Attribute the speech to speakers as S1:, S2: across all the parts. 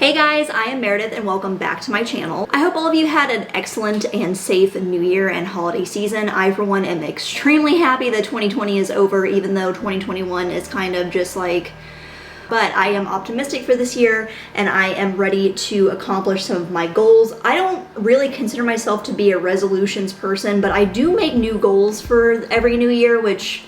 S1: Hey guys, I am Meredith and welcome back to my channel. I hope all of you had an excellent and safe New Year and holiday season. I, for one, am extremely happy that 2020 is over, even though 2021 is kind of just like, but I am optimistic for this year and I am ready to accomplish some of my goals. I don't really consider myself to be a resolutions person, but I do make new goals for every new year, which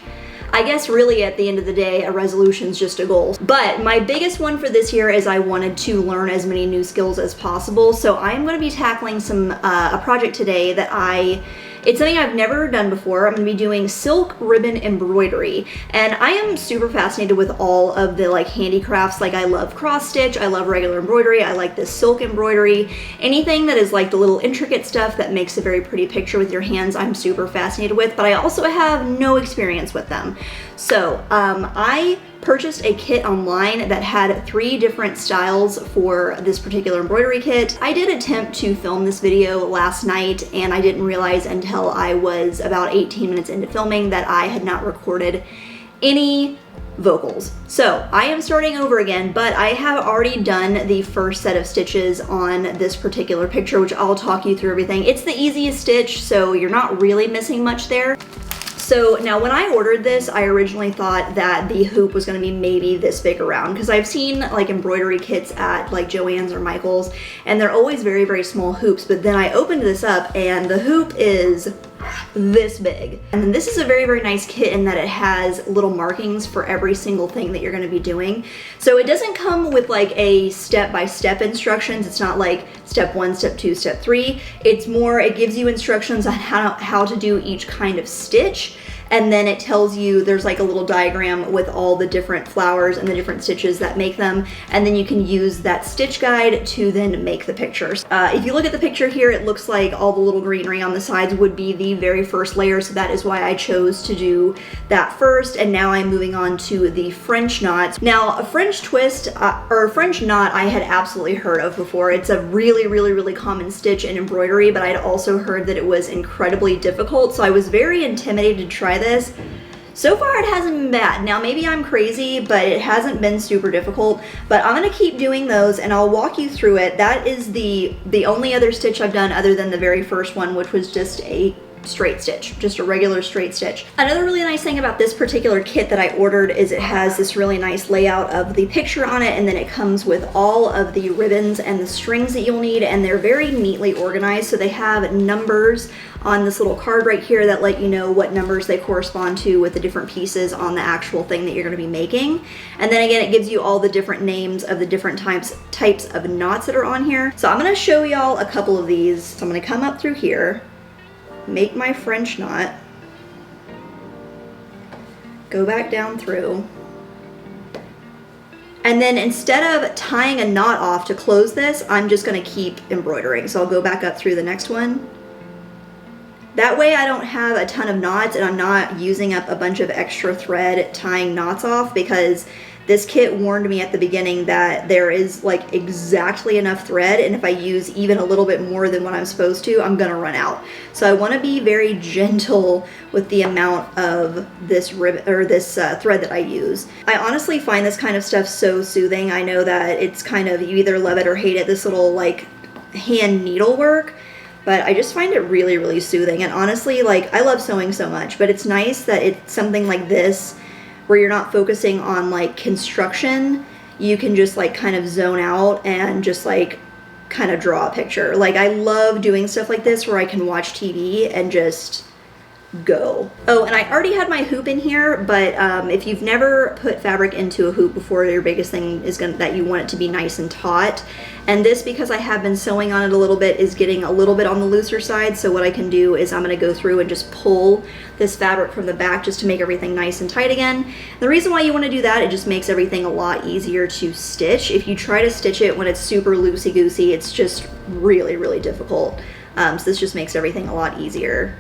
S1: I guess really at the end of the day, a resolution's just a goal. But my biggest one for this year is I wanted to learn as many new skills as possible. So I'm going to be tackling a project today that it's something I've never done before. I'm going to be doing silk ribbon embroidery. And I am super fascinated with all of the handicrafts. I love cross stitch, I love regular embroidery, I like this silk embroidery. Anything that is the little intricate stuff that makes a very pretty picture with your hands, I'm super fascinated with, but I also have no experience with them. So I purchased a kit online that had 3 different styles for this particular embroidery kit. I did attempt to film this video last night and I didn't realize until I was about 18 minutes into filming that I had not recorded any vocals. So I am starting over again, but I have already done the first set of stitches on this particular picture, which I'll talk you through everything. It's the easiest stitch, so you're not really missing much there. So now when I ordered this, I originally thought that the hoop was going to be maybe this big around, because I've seen embroidery kits at Joann's or Michael's and they're always very, very small hoops, but then I opened this up and the hoop is this big. And then this is a very, very nice kit in that it has little markings for every single thing that you're going to be doing. So it doesn't come with a step-by-step instructions. It's not step 1, step 2, step 3. It's more, it gives you instructions on how to do each kind of stitch. And then it tells you, there's a little diagram with all the different flowers and the different stitches that make them. And then you can use that stitch guide to then make the pictures. If you look at the picture here, it looks like all the little greenery on the sides would be the very first layer. So that is why I chose to do that first. And now I'm moving on to the French knots. Now a French twist or a French knot I had absolutely heard of before. It's a really, really, really common stitch in embroidery, but I'd also heard that it was incredibly difficult. So I was very intimidated to try this. So far it hasn't been bad. Now maybe I'm crazy, but it hasn't been super difficult, but I'm gonna keep doing those and I'll walk you through it. That is the only other stitch I've done other than the very first one, which was just a straight stitch, just a regular straight stitch. Another really nice thing about this particular kit that I ordered is it has this really nice layout of the picture on it, and then it comes with all of the ribbons and the strings that you'll need, and they're very neatly organized. So they have numbers on this little card right here that let you know what numbers they correspond to with the different pieces on the actual thing that you're going to be making. And then again, it gives you all the different names of the different types of knots that are on here. So I'm going to show y'all a couple of these. So I'm going to come up through here, make my French knot, go back down through, and then instead of tying a knot off to close this, I'm just going to keep embroidering. So I'll go back up through the next one. That way I don't have a ton of knots and I'm not using up a bunch of extra thread tying knots off, because this kit warned me at the beginning that there is exactly enough thread, and if I use even a little bit more than what I'm supposed to, I'm gonna run out. So I want to be very gentle with the amount of this ribbon or this thread that I use. I honestly find this kind of stuff so soothing. I know that it's kind of, you either love it or hate it, this little hand needlework, but I just find it really, really soothing. And honestly, I love sewing so much, but it's nice that it's something like this where you're not focusing on construction. You can just kind of zone out and just kind of draw a picture. I love doing stuff like this where I can watch TV and just go. Oh, and I already had my hoop in here, but if you've never put fabric into a hoop before, your biggest thing is that you want it to be nice and taut. And this, because I have been sewing on it a little bit, is getting a little bit on the looser side. So what I can do is I'm going to go through and just pull this fabric from the back just to make everything nice and tight again. The reason why you want to do that, it just makes everything a lot easier to stitch. If you try to stitch it when it's super loosey-goosey, it's just really, really difficult. So this just makes everything a lot easier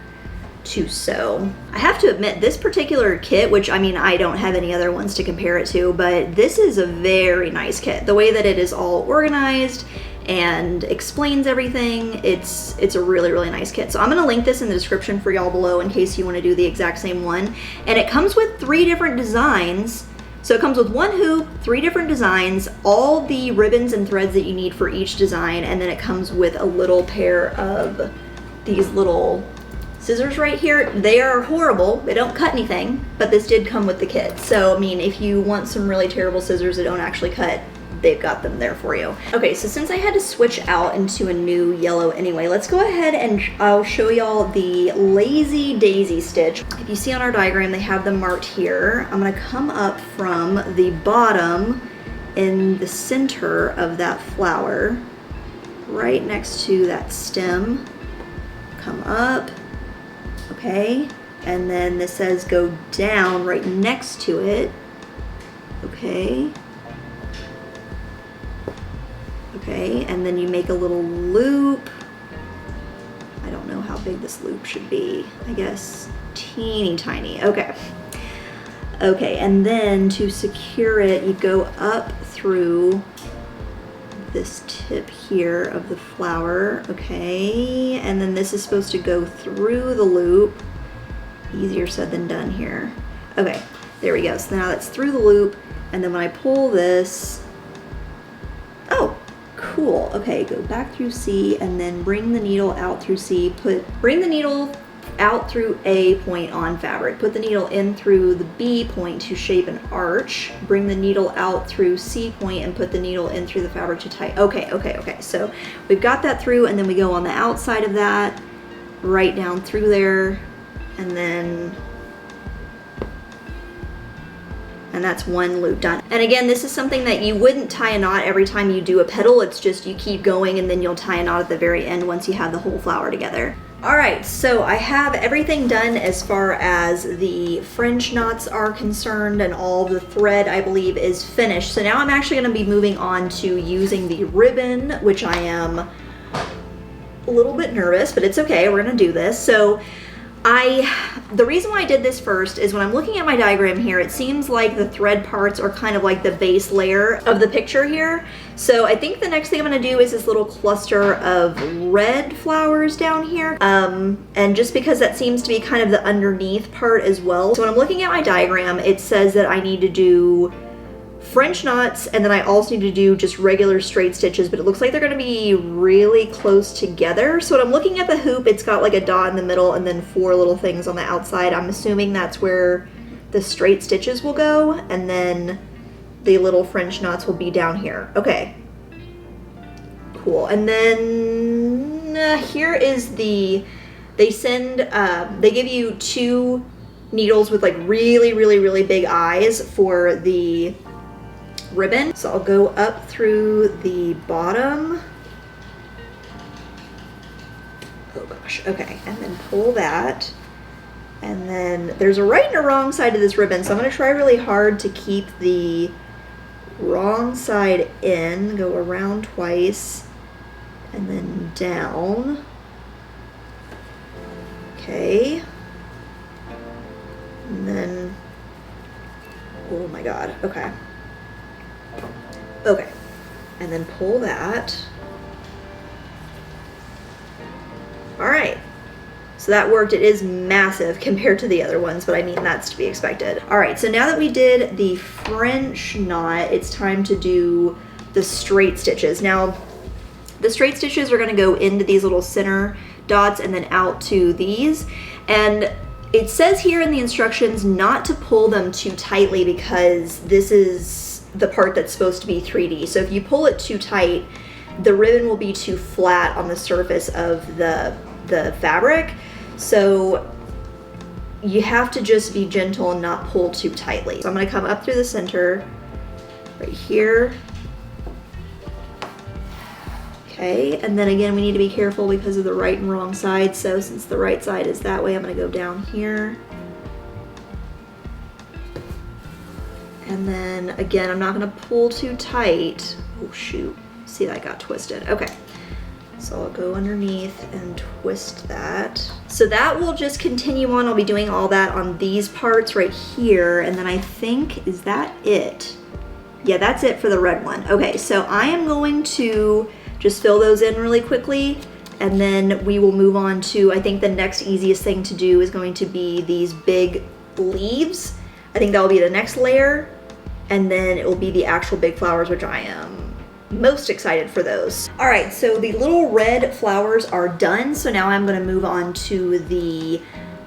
S1: to sew. I have to admit, this particular kit, which I don't have any other ones to compare it to, but this is a very nice kit. The way that it is all organized and explains everything, it's a really, really nice kit. So I'm gonna link this in the description for y'all below in case you want to do the exact same one. And it comes with 3 different designs So it comes with one hoop, 3 different designs, all the ribbons and threads that you need for each design, and then it comes with a little pair of these little scissors right here. They are horrible, they don't cut anything, but this did come with the kit. So I mean, if you want some really terrible scissors that don't actually cut, they've got them there for you. Okay, so since I had to switch out into a new yellow anyway, let's go ahead and I'll show y'all the Lazy Daisy stitch. If you see on our diagram, they have them marked here. I'm gonna come up from the bottom in the center of that flower, right next to that stem. Come up, okay, and then this says go down right next to it, okay. Okay, and then you make a little loop. I don't know how big this loop should be. I guess teeny tiny. Okay. Okay, and then to secure it, you go up through this tip here of the flower. Okay, and then this is supposed to go through the loop. Easier said than done here. Okay, there we go. So now that's through the loop, and then when I pull this, oh, cool. Okay, go back through C and then bring the needle out through C. Bring the needle out through A point on fabric. Put the needle in through the B point to shape an arch. Bring the needle out through C point and put the needle in through the fabric to tie. Okay. So we've got that through, and then we go on the outside of that, right down through there, and that's one loop done. And again, this is something that you wouldn't tie a knot every time you do a petal. It's just you keep going and then you'll tie a knot at the very end once you have the whole flower together. All right, so I have everything done as far as the French knots are concerned, and all the thread, I believe, is finished. So now I'm actually gonna be moving on to using the ribbon, which I am a little bit nervous, but it's okay, we're gonna do this. So the reason why I did this first is when I'm looking at my diagram here, it seems like the thread parts are kind of like the base layer of the picture here. So I think the next thing I'm gonna do is this little cluster of red flowers down here. And just because that seems to be kind of the underneath part as well. So when I'm looking at my diagram, it says that I need to do French knots, and then I also need to do just regular straight stitches, but it looks like they're gonna be really close together. So when I'm looking at the hoop, it's got like a dot in the middle and then 4 little things on the outside. I'm assuming that's where the straight stitches will go, and then the little French knots will be down here. Okay, cool. And then here is they give you 2 needles with like really big eyes for the ribbon. So I'll go up through the bottom. Oh gosh, okay, and then pull that. And then there's a right and a wrong side to this ribbon, so I'm gonna try really hard to keep the wrong side in, go around twice, and then down. Okay. And then, oh my God, okay. Okay, and then pull that. All right, so that worked. It is massive compared to the other ones, but I mean, that's to be expected. All right, so now that we did the French knot, it's time to do the straight stitches. Now, the straight stitches are gonna go into these little center dots and then out to these. And it says here in the instructions not to pull them too tightly because this is the part that's supposed to be 3D. So if you pull it too tight, the ribbon will be too flat on the surface of the fabric. So you have to just be gentle and not pull too tightly. So I'm gonna come up through the center, right here. Okay, and then again, we need to be careful because of the right and wrong side. So since the right side is that way, I'm gonna go down here. And then again, I'm not gonna pull too tight. Oh shoot, see that got twisted. Okay, so I'll go underneath and twist that. So that will just continue on. I'll be doing all that on these parts right here. And then I think, is that it? Yeah, that's it for the red one. Okay, so I am going to just fill those in really quickly, and then we will move on to, I think the next easiest thing to do is going to be these big leaves. I think that will be the next layer. and then it will be the actual big flowers, which I am most excited for those. All right, so the little red flowers are done. So now I'm gonna move on to the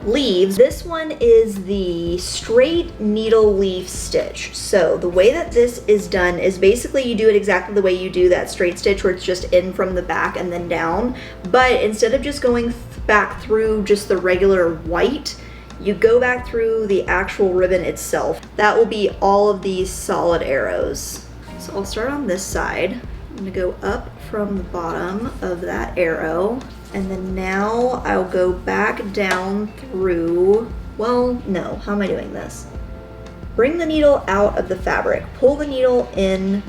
S1: leaves. This one is the straight needle leaf stitch. So the way that this is done is basically you do it exactly the way you do that straight stitch, where it's just in from the back and then down. But instead of just going back through just the regular white, you go back through the actual ribbon itself. That will be all of these solid arrows. So I'll start on this side. I'm gonna go up from the bottom of that arrow, and then now I'll go back down through, well, no, how am I doing this? Bring the needle out of the fabric, pull the needle in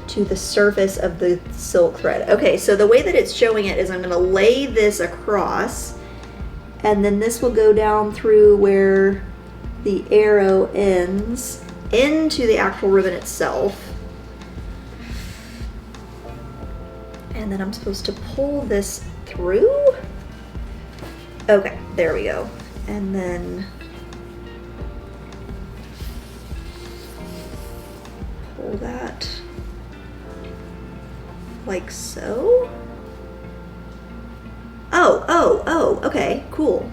S1: to the surface of the silk thread. Okay, so the way that it's showing it is I'm gonna lay this across, and then this will go down through where the arrow ends into the actual ribbon itself. And then I'm supposed to pull this through. Okay, there we go. And then pull that like so. Oh, okay, cool.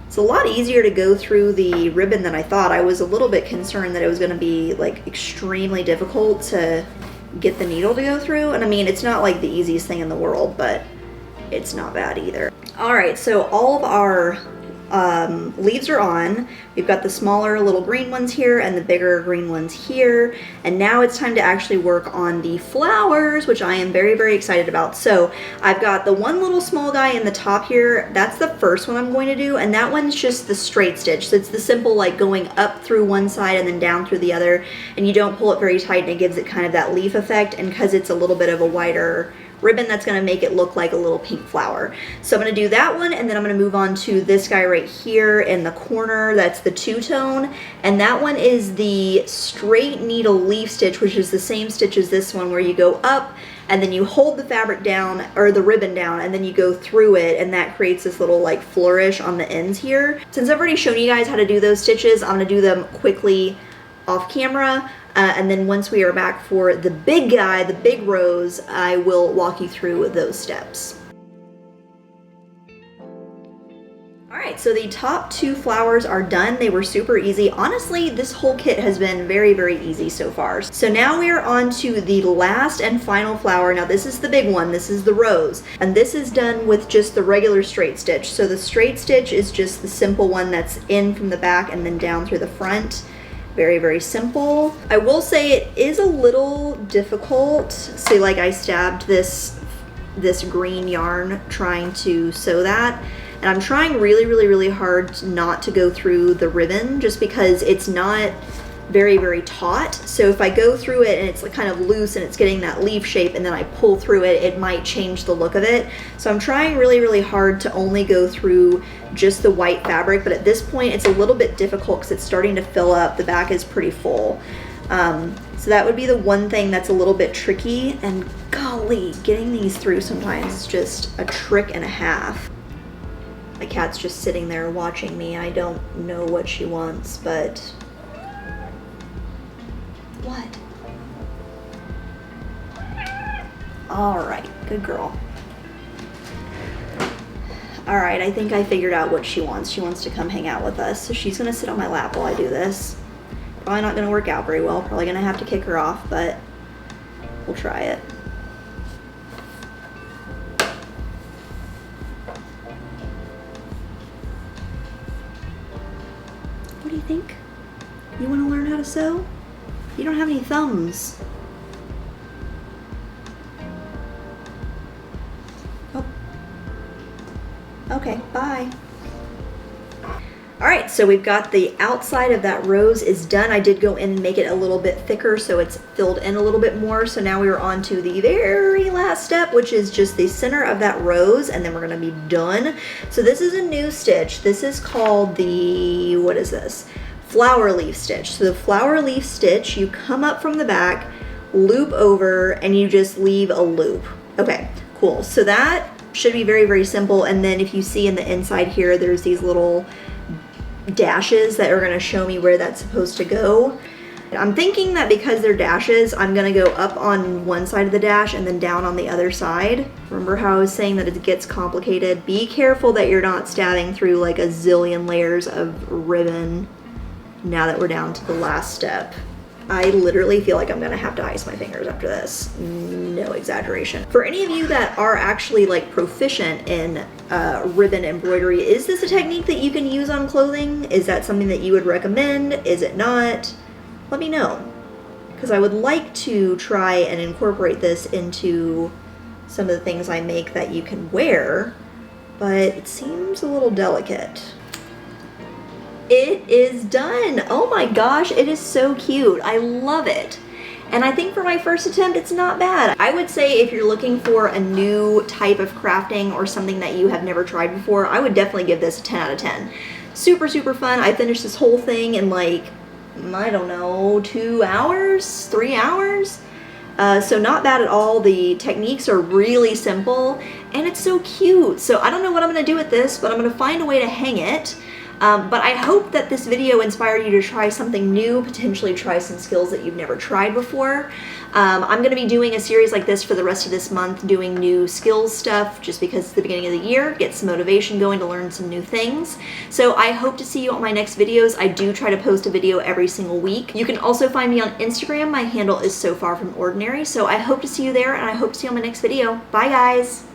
S1: It's a lot easier to go through the ribbon than I thought. I was a little bit concerned that it was gonna be like extremely difficult to get the needle to go through. And I mean, it's not like the easiest thing in the world, but it's not bad either. All right, so all of our leaves are on. We've got the smaller little green ones here and the bigger green ones here. And now it's time to actually work on the flowers, which I am very, very excited about. So I've got the one little small guy in the top here. That's the first one I'm going to do. And that one's just the straight stitch. So it's the simple like going up through one side and then down through the other. And you don't pull it very tight, and it gives it kind of that leaf effect. And because it's a little bit of a wider ribbon, that's gonna make it look like a little pink flower. So I'm gonna do that one, and then I'm gonna move on to this guy right here in the corner. That's the two-tone, and that one is the straight needle leaf stitch, which is the same stitch as this one, where you go up and then you hold the fabric down, or the ribbon down, and then you go through it, and that creates this little like flourish on the ends here. Since I've already shown you guys how to do those stitches, I'm gonna do them quickly off camera. And then once we are back for the big guy, the big rose, I will walk you through those steps. All right, so the top two flowers are done. They were super easy. Honestly, this whole kit has been very, very easy so far. So now we are on to the last and final flower. Now this is the big one, this is the rose. And this is done with just the regular straight stitch. So the straight stitch is just the simple one that's in from the back and then down through the front. Very, very simple. I will say it is a little difficult. See, like I stabbed this green yarn trying to sew that. And I'm trying really, really, really hard not to go through the ribbon, just because it's not very, very taut. So if I go through it and it's like kind of loose and it's getting that leaf shape, and then I pull through it, it might change the look of it. So I'm trying really, really hard to only go through just the white fabric, but at this point it's a little bit difficult because it's starting to fill up. The back is pretty full. So that would be the one thing that's a little bit tricky, and golly, getting these through sometimes is just a trick and a half. My cat's just sitting there watching me. I don't know what she wants, but what? All right, good girl. All right, I think I figured out what she wants. She wants to come hang out with us. So she's gonna sit on my lap while I do this. Probably not gonna work out very well. Probably gonna have to kick her off, but we'll try it. What do you think? You wanna learn how to sew? You don't have any thumbs. Oh. Okay, bye. All right, so we've got the outside of that rose is done. I did go in and make it a little bit thicker so it's filled in a little bit more. So now we are on to the very last step, which is just the center of that rose, and then we're gonna be done. So this is a new stitch. This is called the, what is this? Flower leaf stitch. So the flower leaf stitch, you come up from the back, loop over, and you just leave a loop. Okay, cool. So that should be very, very simple. And then if you see in the inside here, there's these little dashes that are going to show me where that's supposed to go. I'm thinking that because they're dashes, I'm gonna go up on one side of the dash and then down on the other side. Remember how I was saying that it gets complicated? Be careful that you're not stabbing through like a zillion layers of ribbon now that we're down to the last step. I literally feel like I'm gonna have to ice my fingers after this. No exaggeration. For any of you that are actually like proficient in ribbon embroidery, is this a technique that you can use on clothing? Is that something that you would recommend? Is it not? Let me know, because I would like to try and incorporate this into some of the things I make that you can wear, but it seems a little delicate. It is done. Oh my gosh, it is so cute. I love it. And I think for my first attempt, it's not bad. I would say if you're looking for a new type of crafting or something that you have never tried before, I would definitely give this a 10 out of 10. Super, super fun. I finished this whole thing in like, I don't know, 2 hours, 3 hours. So not bad at all. The techniques are really simple and it's so cute. So I don't know what I'm gonna do with this, but I'm gonna find a way to hang it. But I hope that this video inspired you to try something new, potentially try some skills that you've never tried before. I'm going to be doing a series like this for the rest of this month, doing new skills stuff, just because it's the beginning of the year, get some motivation going to learn some new things. So I hope to see you on my next videos. I do try to post a video every single week. You can also find me on Instagram. My handle is So Far From Ordinary. So I hope to see you there, and I hope to see you on my next video. Bye, guys.